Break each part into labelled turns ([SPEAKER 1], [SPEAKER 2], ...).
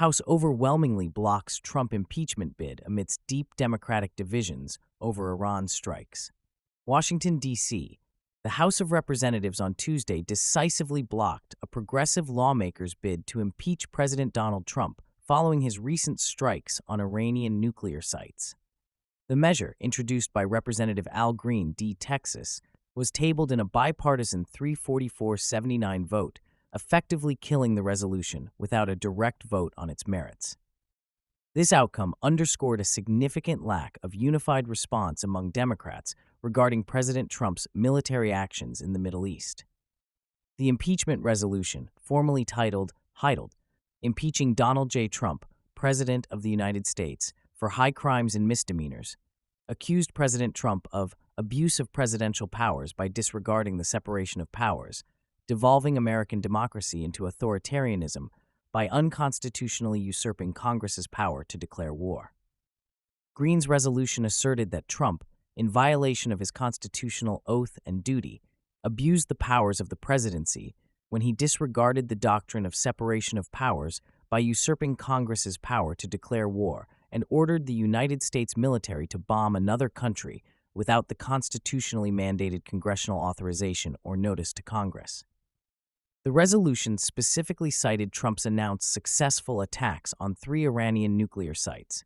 [SPEAKER 1] House overwhelmingly blocks Trump impeachment bid amidst deep Democratic divisions over Iran strikes. Washington, D.C. The House of Representatives on Tuesday decisively blocked a progressive lawmaker's bid to impeach President Donald Trump following his recent strikes on Iranian nuclear sites. The measure, introduced by Representative Al Green, D. Texas, was tabled in a bipartisan 344-79 vote, effectively killing the resolution without a direct vote on its merits. This outcome underscored a significant lack of unified response among Democrats regarding President Trump's military actions in the Middle East. The impeachment resolution, formally titled Impeaching Donald J. Trump, President of the United States, for high crimes and misdemeanors, accused President Trump of abuse of presidential powers by disregarding the separation of powers, devolving American democracy into authoritarianism by unconstitutionally usurping Congress's power to declare war. Green's resolution asserted that Trump, in violation of his constitutional oath and duty, abused the powers of the presidency when he disregarded the doctrine of separation of powers by usurping Congress's power to declare war and ordered the United States military to bomb another country without the constitutionally mandated congressional authorization or notice to Congress. The resolution specifically cited Trump's announced successful attacks on 3 Iranian nuclear sites,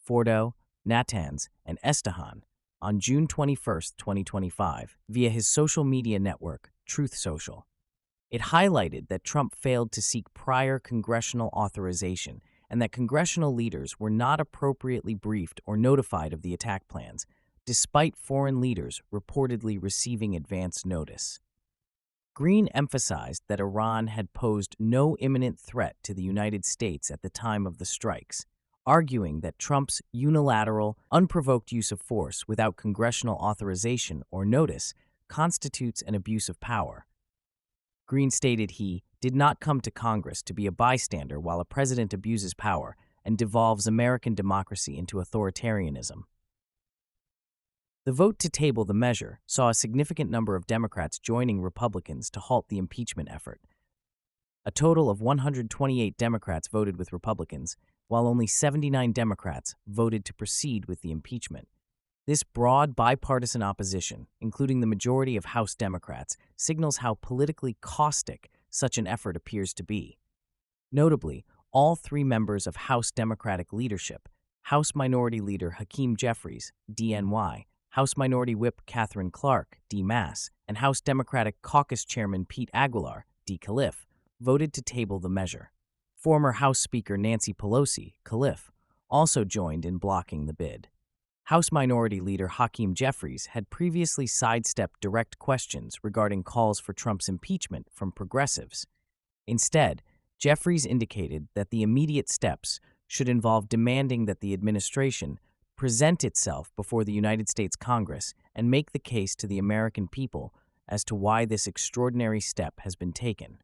[SPEAKER 1] Fordo, Natanz, and Esfahan, on June 21, 2025, via his social media network, Truth Social. It highlighted that Trump failed to seek prior congressional authorization and that congressional leaders were not appropriately briefed or notified of the attack plans, despite foreign leaders reportedly receiving advance notice. Green emphasized that Iran had posed no imminent threat to the United States at the time of the strikes, arguing that Trump's unilateral, unprovoked use of force without congressional authorization or notice constitutes an abuse of power. Green stated he did not come to Congress to be a bystander while a president abuses power and devolves American democracy into authoritarianism. The vote to table the measure saw a significant number of Democrats joining Republicans to halt the impeachment effort. A total of 128 Democrats voted with Republicans, while only 79 Democrats voted to proceed with the impeachment. This broad bipartisan opposition, including the majority of House Democrats, signals how politically caustic such an effort appears to be. Notably, all 3 members of House Democratic leadership, House Minority Leader Hakeem Jeffries, DNY, House Minority Whip Catherine Clark, D. Mass, and House Democratic Caucus Chairman Pete Aguilar, D. Calif, voted to table the measure. Former House Speaker Nancy Pelosi, Calif, also joined in blocking the bid. House Minority Leader Hakeem Jeffries had previously sidestepped direct questions regarding calls for Trump's impeachment from progressives. Instead, Jeffries indicated that the immediate steps should involve demanding that the administration present itself before the United States Congress and make the case to the American people as to why this extraordinary step has been taken.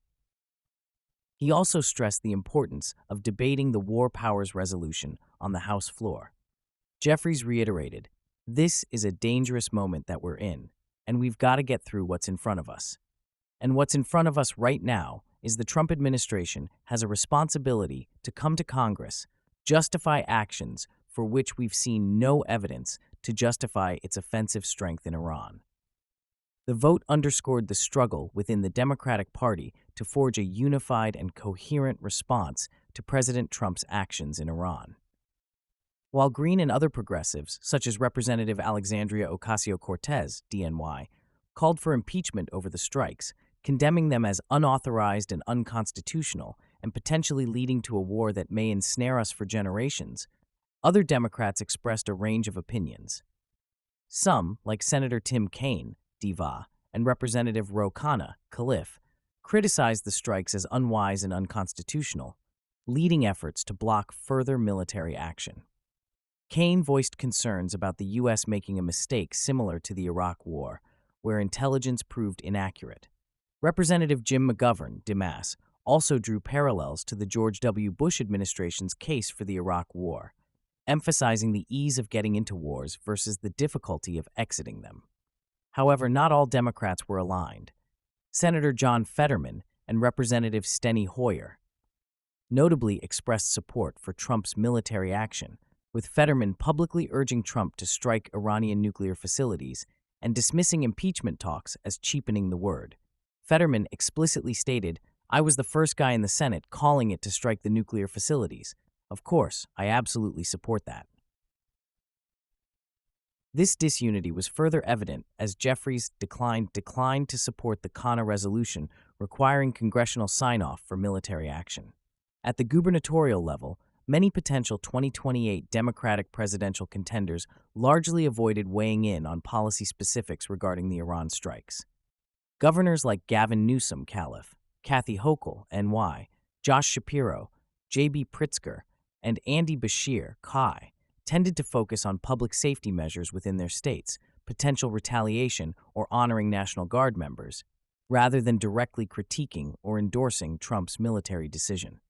[SPEAKER 1] He also stressed the importance of debating the War Powers Resolution on the House floor. Jeffries reiterated, "This is a dangerous moment that we're in, and we've got to get through what's in front of us. And what's in front of us right now is the Trump administration has a responsibility to come to Congress, justify actions for which we've seen no evidence to justify its offensive strength in Iran." The vote underscored the struggle within the Democratic Party to forge a unified and coherent response to President Trump's actions in Iran. While Green and other progressives, such as Representative Alexandria Ocasio-Cortez, DNY, called for impeachment over the strikes, condemning them as unauthorized and unconstitutional and potentially leading to a war that may ensnare us for generations, other Democrats expressed a range of opinions. Some, like Senator Tim Kaine, Diva, and Representative Ro Khanna, Calif, criticized the strikes as unwise and unconstitutional, leading efforts to block further military action. Kaine voiced concerns about the U.S. making a mistake similar to the Iraq War, where intelligence proved inaccurate. Representative Jim McGovern, DeMass, also drew parallels to the George W. Bush administration's case for the Iraq War, emphasizing the ease of getting into wars versus the difficulty of exiting them. However, not all Democrats were aligned. Senator John Fetterman and Representative Steny Hoyer, notably expressed support for Trump's military action, with Fetterman publicly urging Trump to strike Iranian nuclear facilities and dismissing impeachment talks as cheapening the word. Fetterman explicitly stated, "I was the first guy in the Senate calling it to strike the nuclear facilities. Of course, I absolutely support that." This disunity was further evident as Jeffries declined to support the Khanna resolution requiring congressional sign-off for military action. At the gubernatorial level, many potential 2028 Democratic presidential contenders largely avoided weighing in on policy specifics regarding the Iran strikes. Governors like Gavin Newsom, Calif., Kathy Hochul, NY, Josh Shapiro, J.B. Pritzker, and Andy Beshear, Kai, tended to focus on public safety measures within their states, potential retaliation, or honoring National Guard members, rather than directly critiquing or endorsing Trump's military decision.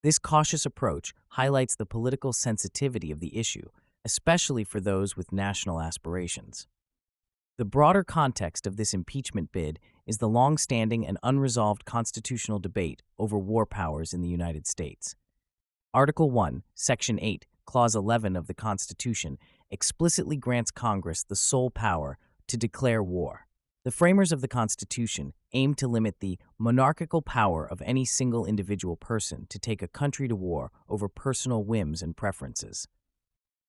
[SPEAKER 1] This cautious approach highlights the political sensitivity of the issue, especially for those with national aspirations. The broader context of this impeachment bid is the long-standing and unresolved constitutional debate over war powers in the United States. Article 1, Section 8, Clause 11 of the Constitution explicitly grants Congress the sole power to declare war. The framers of the Constitution aim to limit the monarchical power of any single individual person to take a country to war over personal whims and preferences.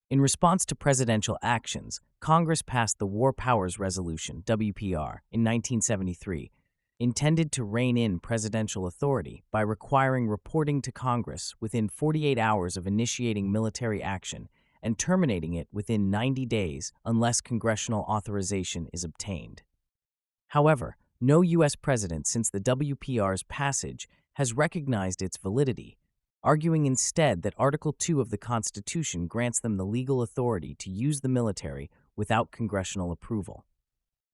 [SPEAKER 1] In response to presidential actions, Congress passed the War Powers Resolution, WPR, in 1973, intended to rein in presidential authority by requiring reporting to Congress within 48 hours of initiating military action and terminating it within 90 days unless congressional authorization is obtained. However, no U.S. president since the WPR's passage has recognized its validity, arguing instead that Article 2 of the Constitution grants them the legal authority to use the military without congressional approval.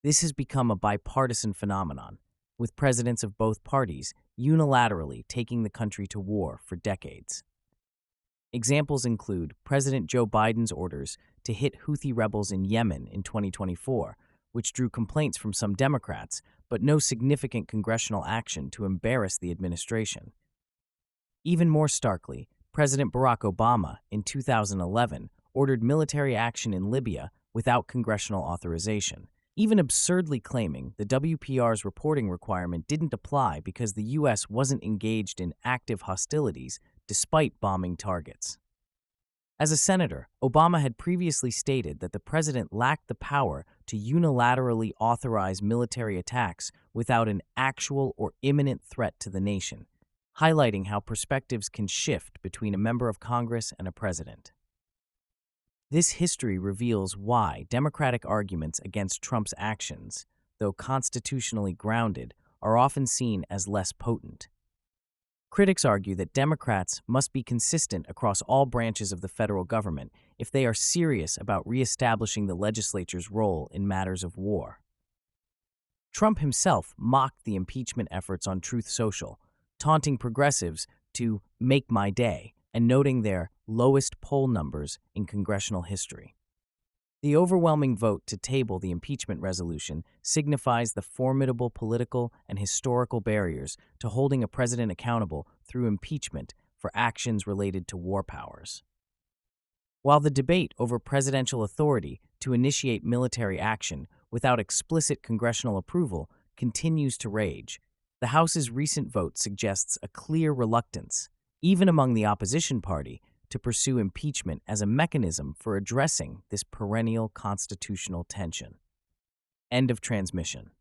[SPEAKER 1] This has become a bipartisan phenomenon, with presidents of both parties unilaterally taking the country to war for decades. Examples include President Joe Biden's orders to hit Houthi rebels in Yemen in 2024, which drew complaints from some Democrats, but no significant congressional action to embarrass the administration. Even more starkly, President Barack Obama, in 2011, ordered military action in Libya without congressional authorization, even absurdly claiming the WPR's reporting requirement didn't apply because the U.S. wasn't engaged in active hostilities despite bombing targets. As a senator, Obama had previously stated that the president lacked the power to unilaterally authorize military attacks without an actual or imminent threat to the nation, highlighting how perspectives can shift between a member of Congress and a president. This history reveals why Democratic arguments against Trump's actions, though constitutionally grounded, are often seen as less potent. Critics argue that Democrats must be consistent across all branches of the federal government if they are serious about reestablishing the legislature's role in matters of war. Trump himself mocked the impeachment efforts on Truth Social, taunting progressives to "make my day" and noting their lowest poll numbers in congressional history. The overwhelming vote to table the impeachment resolution signifies the formidable political and historical barriers to holding a president accountable through impeachment for actions related to war powers. While the debate over presidential authority to initiate military action without explicit congressional approval continues to rage, the House's recent vote suggests a clear reluctance, even among the opposition party, to pursue impeachment as a mechanism for addressing this perennial constitutional tension. End of transmission.